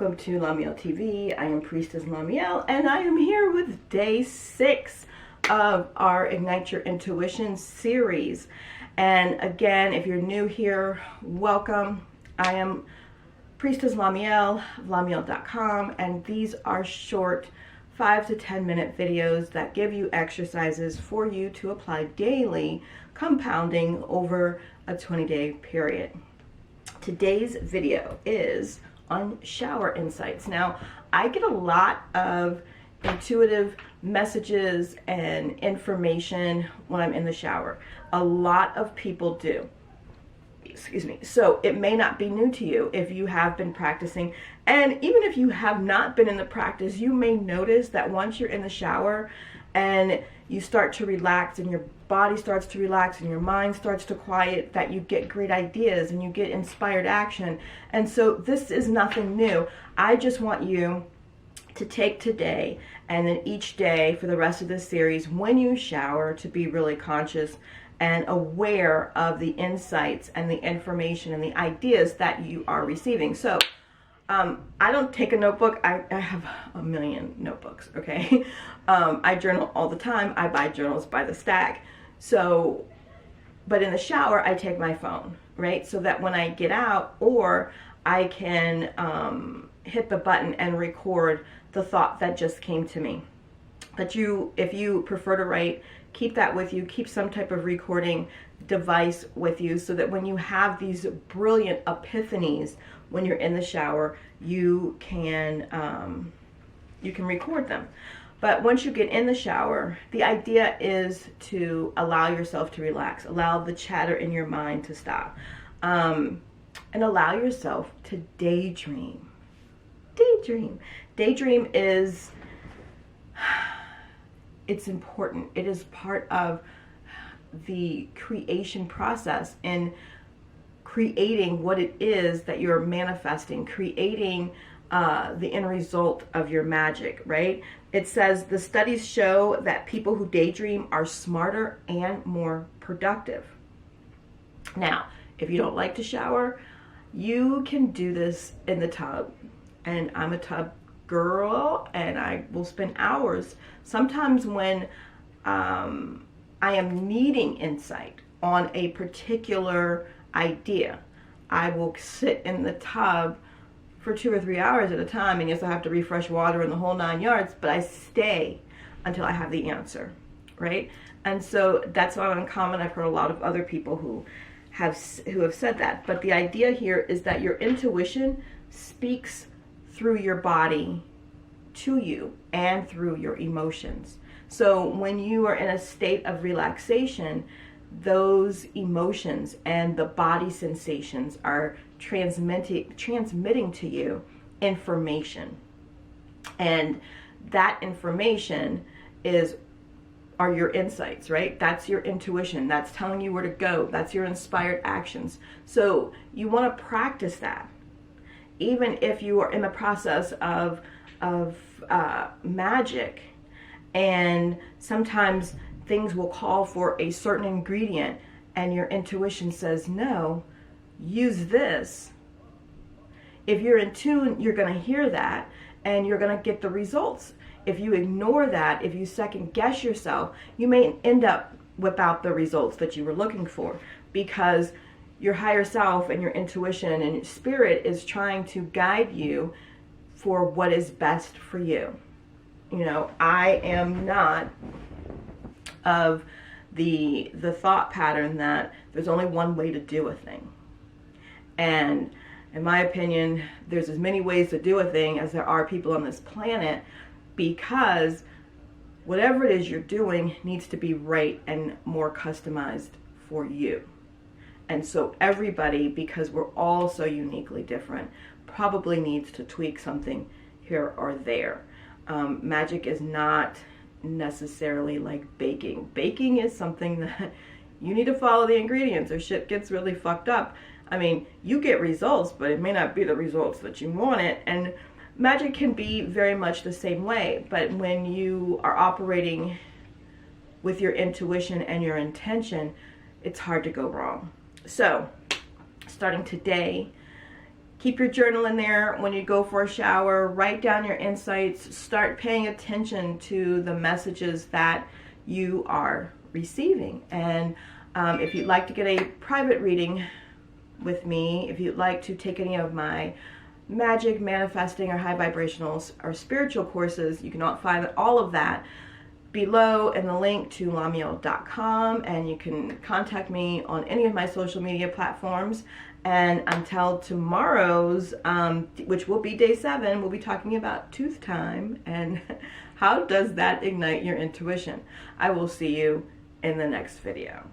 welcome to LaMeel TV. I am Priestess LaMeel, and I am here with day 6 of our Ignite Your Intuition series. And again, if you're new here, welcome. I am Priestess LaMeel of LaMeel.com, and these are short 5 to 10 minute videos that give you exercises for you to apply daily, compounding over a 20-day period. Today's video is on shower insights. Now, I get a lot of intuitive messages and information when I'm in the shower. A lot of people do. Excuse me. So it may not be new to you if you have been practicing. And even if you have not been in the practice, you may notice that once you're in the shower and you start to relax and your body starts to relax and your mind starts to quiet, that you get great ideas and you get inspired action. And so this is nothing new. I just want you to take today and then each day for the rest of this series, when you shower, to be really conscious and aware of the insights and the information and the ideas that you are receiving. So I don't take a notebook. I have a million notebooks, okay? I journal all the time. I buy journals by the stack. So, but in the shower, I take my phone, right? So that when I get out, or I can hit the button and record the thought that just came to me. But if you prefer to write, keep that with you. Keep some type of recording device with you so that when you have these brilliant epiphanies when you're in the shower, you can record them. But once you get in the shower, the idea is to allow yourself to relax, allow the chatter in your mind to stop, and allow yourself to daydream. Daydream is, it's important. It is part of the creation process in creating what it is that you're manifesting, creating the end result of your magic, right? It says the studies show that people who daydream are smarter and more productive. Now, if you don't like to shower, you can do this in the tub. And I'm a tub girl, and I will spend hours. Sometimes when I am needing insight on a particular idea, I will sit in the tub for 2 or 3 hours at a time, and yes, I have to refresh water in the whole 9 yards, but I stay until I have the answer, right? And so that's not uncommon. I've heard a lot of other people who have said that. But the idea here is that your intuition speaks through your body to you and through your emotions. So when you are in a state of relaxation, those emotions and the body sensations are transmitting to you information. And that information are your insights, right? That's your intuition. That's telling you where to go. That's your inspired actions. So you want to practice that. Even if you are in the process of magic, and sometimes things will call for a certain ingredient and your intuition says, no, use this. If you're in tune, you're going to hear that and you're going to get the results. If you ignore that, if you second guess yourself, you may end up without the results that you were looking for, because your higher self and your intuition and your spirit is trying to guide you for what is best for you. You know, I am not of the thought pattern that there's only one way to do a thing. And in my opinion, there's as many ways to do a thing as there are people on this planet, because whatever it is you're doing needs to be right and more customized for you. And so everybody, because we're all so uniquely different, probably needs to tweak something here or there. Magic is not necessarily like baking. Baking is something that you need to follow the ingredients or shit gets really fucked up. I mean, you get results, but it may not be the results that you wanted. And magic can be very much the same way. But when you are operating with your intuition and your intention, it's hard to go wrong. So, starting today, Keep your journal in there when you go for a shower. Write down your insights. Start paying attention to the messages that you are receiving. And if you'd like to get a private reading with me, if you'd like to take any of my magic, manifesting, or high vibrational or spiritual courses, you can find all of that below in the link to LaMeel.com, and you can contact me on any of my social media platforms. And until tomorrow's, which will be day 7, we'll be talking about tooth time and how does that ignite your intuition. I will see you in the next video.